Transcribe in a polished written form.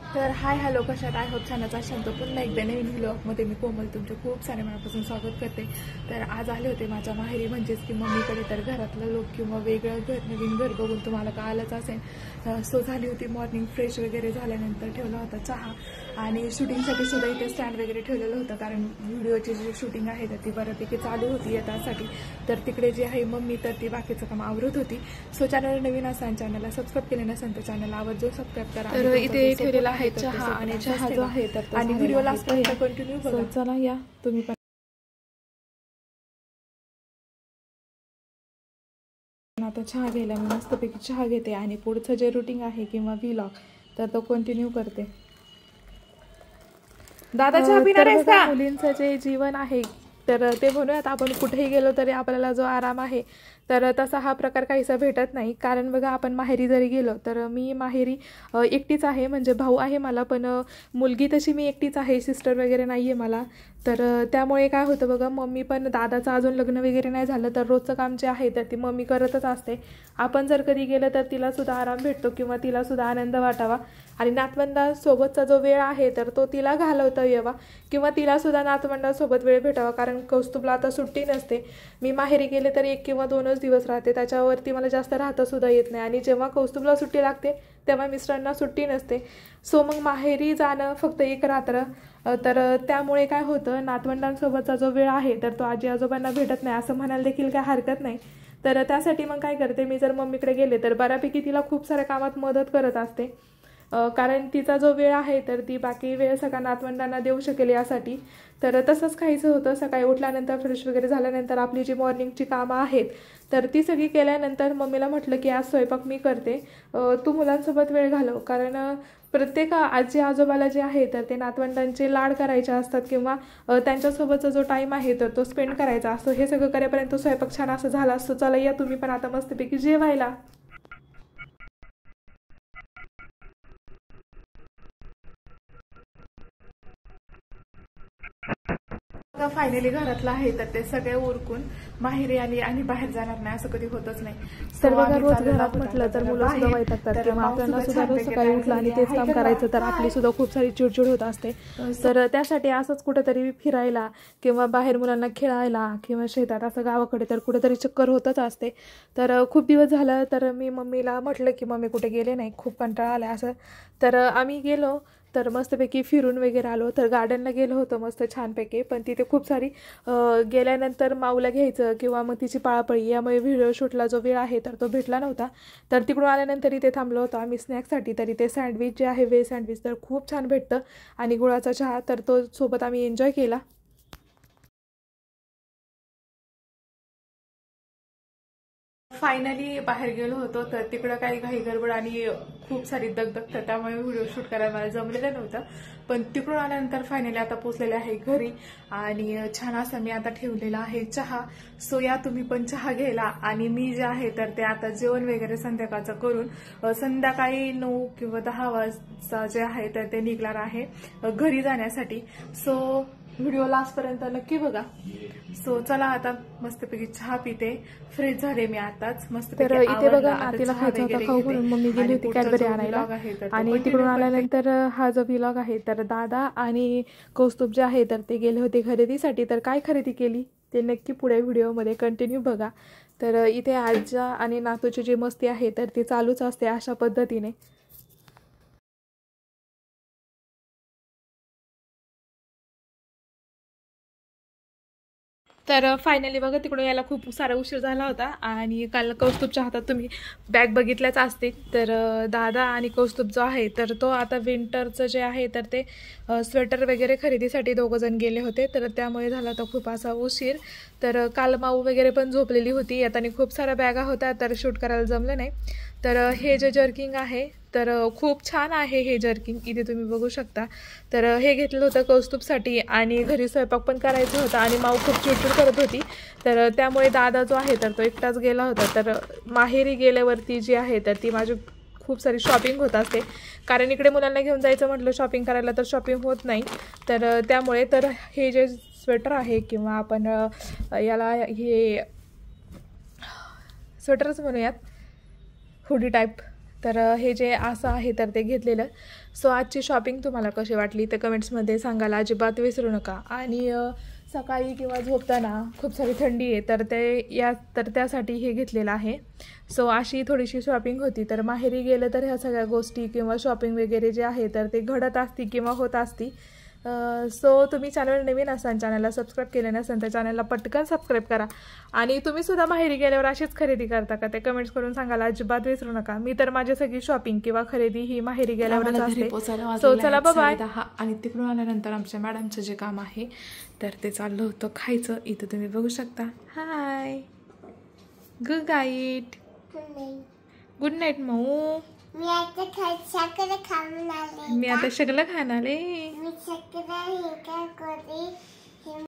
तर hi hello, कशात I hope छानच असाल. तर पुन्हा एकदा नवीन व्लॉगमध्ये मी कोमल तुमचे खूप सारे मनापासून स्वागत करते. तर आज आले होते माझ्या माहेरी, म्हणजेच की मम्मीकडे. तर घरातलं लोक किंवा वेगळं घर, नवीन घर बघून तुम्हाला कळालंच असेल. सो झाली होती मॉर्निंग, फ्रेश वगैरे झाल्यानंतर ठेवला होता चहा आणि शूटिंगसाठी सुद्धा इथे स्टँड वगैरे ठेवलेलं होतं, कारण व्हिडिओची जी शूटिंग आहे तर ती बऱ्यापैकी चालू होती येण्यासाठी. तर तिकडे जी आहे मम्मी, तर ती बाकीचं काम आवरत होती. सो चॅनल नवीन असाल, चॅनलला सबस्क्राईब केले नसेल तर चॅनल आवर्जून सबस्क्राईब करा. तर इथे ठेवलेला आहे चहा, आणि चहा जो आहे तर आणि व्हिडिओ लास्टपर्यंत कंटिन्यू बघा. चला या तुम्ही पण. आता चहा घ्यायला मी मस्तपैकी चहा घेते आणि पुढचं जे रुटीन आहे किंवा व्लॉग तर तो कंटिन्यू करते. दादा चहा पिणार आहेस का? मुलींचं जे जीवन आहे तर ते म्हणूयात, आपण कुठेही गेलो तरी आपल्याला जो आराम आहे तर तसा हा प्रकार काहीसा भेटत नाही. कारण बघा, आपण माहेरी जरी गेलो तर मी माहेरी एकटीच आहे, म्हणजे भाऊ आहे मला, पण मुलगी तशी मी एकटीच आहे, सिस्टर वगैरे नाही आहे मला. तर त्यामुळे काय होतं बघा, मम्मी पण, दादाचं अजून लग्न वगैरे नाही झालं तर रोजचं काम जे आहे तर ती मम्मी करतच असते. आपण जर कधी गेलं तर तिलासुद्धा आराम भेटतो किंवा तिलासुद्धा आनंद वाटावा, आणि नातवंडासोबतचा जो वेळ आहे तर तो तिला घालवता यावा किंवा तिलासुद्धा नातवंडासोबत वेळ भेटावा. कारण कौस्तुभला आता सुट्टी नसते. मी माहेरी गेले तर 1 किंवा 2च दिवस राहते, त्याच्यावरती मला जास्त राहतासुद्धा येत नाही. आणि जेव्हा कौस्तुभला सुट्टी लागते तेव्हा मिस्टरांना सुट्टी नसते. सो मग माहेरी जाणं फक्त 1 रात्र. तर त्यामुळे काय होतं, नातवंडांसोबतचा जो वेळ आहे तर तो आजी आजोबांना भेटत नाही, असं म्हणायला देखील काय हरकत नाही. तर त्यासाठी मग काय करते, मी जर मम्मीकडे गेले तर बऱ्यापैकी तिला खूप साऱ्या कामात मदत करत असते. कारण तिचा जो वेळ आहे तर ती बाकी वेळ सगळ्या नातवंडांना देऊ शकेल यासाठी. तर तसंच काहीचं होतं. सकाळी उठल्यानंतर फ्रेश वगैरे झाल्यानंतर आपली जी मॉर्निंगची कामं आहेत तर ती सगळी केल्यानंतर मम्मीला म्हटलं की आज स्वयंपाक मी करते, तू मुलांसोबत वेळ घालव. कारण प्रत्येक आजी आजोबाला जे आहे तर ते नातवंडांचे लाड करायचे असतात किंवा त्यांच्यासोबतचा जो टाईम आहे तर तो स्पेंड करायचा असतो. हे सगळं करेपर्यंत स्वयंपाक छान असं झाला असतो. चला या तुम्ही पण आता मस्तपैकी जेवायला. फायनली घरातलं आहे तर ते सगळे उरकून माहेरी आली आणि बाहेर जाणार नाही असं कधी होतच नाही. सर्व रोज घरात म्हटलं तर मुलं सुद्धा वैतागतात किंवा आपल्याला सुद्धा रोज सकाळी उठलं आणि तेच काम करायचं तर आपली सुद्धा खूप सारी चिडचिड होत असते. तर त्यासाठी असंच कुठेतरी फिरायला किंवा बाहेर मुलांना खेळायला किंवा शेतात असं गावाकडे तर कुठेतरी चक्कर होतच असते. तर खूप दिवस झालं तर मी मम्मीला म्हटलं की मम्मी कुठे गेले नाही, खूप कंटाळा आला असं. तर आम्ही गेलो तर मस्तपैकी फिरून वगैरे आलो. तर गार्डनला गेलो होतो मस्त छानपैकी, पण तिथे खूप सारी गेल्यानंतर माऊला घ्यायचं किंवा मग तिची पाळापळी यामुळे व्हिडिओ शूटला जो वेळ आहे तर तो भेटला नव्हता. तर तिकडून आल्यानंतर इथे थांबलो होतो आम्ही स्नॅक्ससाठी. तर इथे सँडविच जे आहे, व्हेज सँडविच तर खूप छान भेटतं, आणि गुळाचा चहा तर तो सोबत आम्ही एन्जॉय केला. फायनली बाहेर गेलो होतो तर तिकडं काही घाई गडबड आणि खूप सारी दगदग, तर त्यामुळे व्हिडिओ शूट करायला मला जमलेलं नव्हतं. पण तिकडून आल्यानंतर फायनली आता पोचलेले आहे घरी, आणि छान असा मी आता ठेवलेला आहे चहा. सो या तुम्ही पण चहा घ्यायला. आणि मी जे आहे तर ते आता जेवण वगैरे संध्याकाळचं करून संध्याकाळी 9 किंवा 10 वाजता जे आहे तर ते निघणार आहे घरी जाण्यासाठी. सो व्हिडिओ लास्टपर्यंत नक्की बघा. सो चला आता मस्तपैकी चहा पिते. फ्रेश झाले मी आताच मस्त. तर इथे बघा, नातीला खायचा होता खाऊ म्हणून मम्मी गेली होती कॅडबरी आणायला. आणि तिकडून आल्यानंतर हा जो व्लॉग आहे तर दादा आणि कौस्तुभ जे आहे तर ते गेले होते खरेदीसाठी. तर काय खरेदी केली ते नक्की पुढे व्हिडिओमध्ये कंटिन्यू बघा. तर इथे आजा आणि नातूची जी मस्ती आहे तर ती चालूच असते अशा पद्धतीने. तर फायनली बघा, तिकडून यायला खूप सारा उशीर झाला होता. आणि काल कौस्तुभच्या हातात तुम्ही बॅग बघितल्याच असतील. तर दादा आणि कौस्तुभ जो आहे तर तो आता विंटरचं जे आहे तर ते स्वेटर वगैरे खरेदीसाठी दोघंजण गेले होते. तर त्यामुळे झाला तो खूप असा उशीर. तर काल माऊ वगैरे पण झोपलेली होती. येताना खूप साऱ्या बॅगा होत्या तर शूट करायला जमलं नाही. तर हे जे जर्किंग आहे तर खूप छान आहे हे जर्किंग, इथे तुम्ही बघू शकता. तर हे घेतलं होतं कौस्तुभसाठी, आणि घरी स्वयंपाक पण करायचं होता आणि माऊ खूप चिडचिड करत होती. तर त्यामुळे दादा जो आहे तर तो एकटाच गेला होता. तर माहेरी गेल्यावरती जी आहे तर ती माझी खूप सारी शॉपिंग होत असते, कारण इकडे मुलांना घेऊन जायचं म्हटलं शॉपिंग करायला तर शॉपिंग होत नाही. तर त्यामुळे तर हे जे स्वेटर आहे किंवा आपण याला हे स्वेटरच म्हणूयात, हुडी टाईप. तर हे जे असं आहे तर ते घेतलेलं. सो आजची शॉपिंग तुम्हाला कशी वाटली ते कमेंट्समध्ये सांगायला अजिबात विसरू नका. आणि सकाळी किंवा झोपताना खूप सारी थंडी आहे तर त्यासाठी हे घेतलेलं आहे. सो अशी थोडीशी शॉपिंग होती. तर माहेरी गेलं तर ह्या सगळ्या गोष्टी किंवा शॉपिंग वगैरे जे आहे तर ते घडत असती किंवा होत असती. सो तुम्ही चॅनल नवीन असाल, चॅनलला सबस्क्राईब केले नसेल तर चॅनलला पटकन सबस्क्राईब करा. आणि तुम्ही सुद्धा माहेरी गेल्यावर अशीच खरेदी करता का ते कमेंट्स करून सांगायला अजिबात विसरू नका. मी तर माझी सगळी शॉपिंग किंवा खरेदी ही माहेरी गेल्यावरच असते. सो चला बाय. आणि तिकडून आल्यानंतर आमच्या मॅडमचं जे काम आहे तर ते चाललं होतं खायचं. इथं तुम्ही बघू शकता. हाय, गुड नाईट. गुड नाईट माऊ. मी आता सगळं खाऊन आले. मी आता सगळं खाणार आले. मी सगळं हे काय करी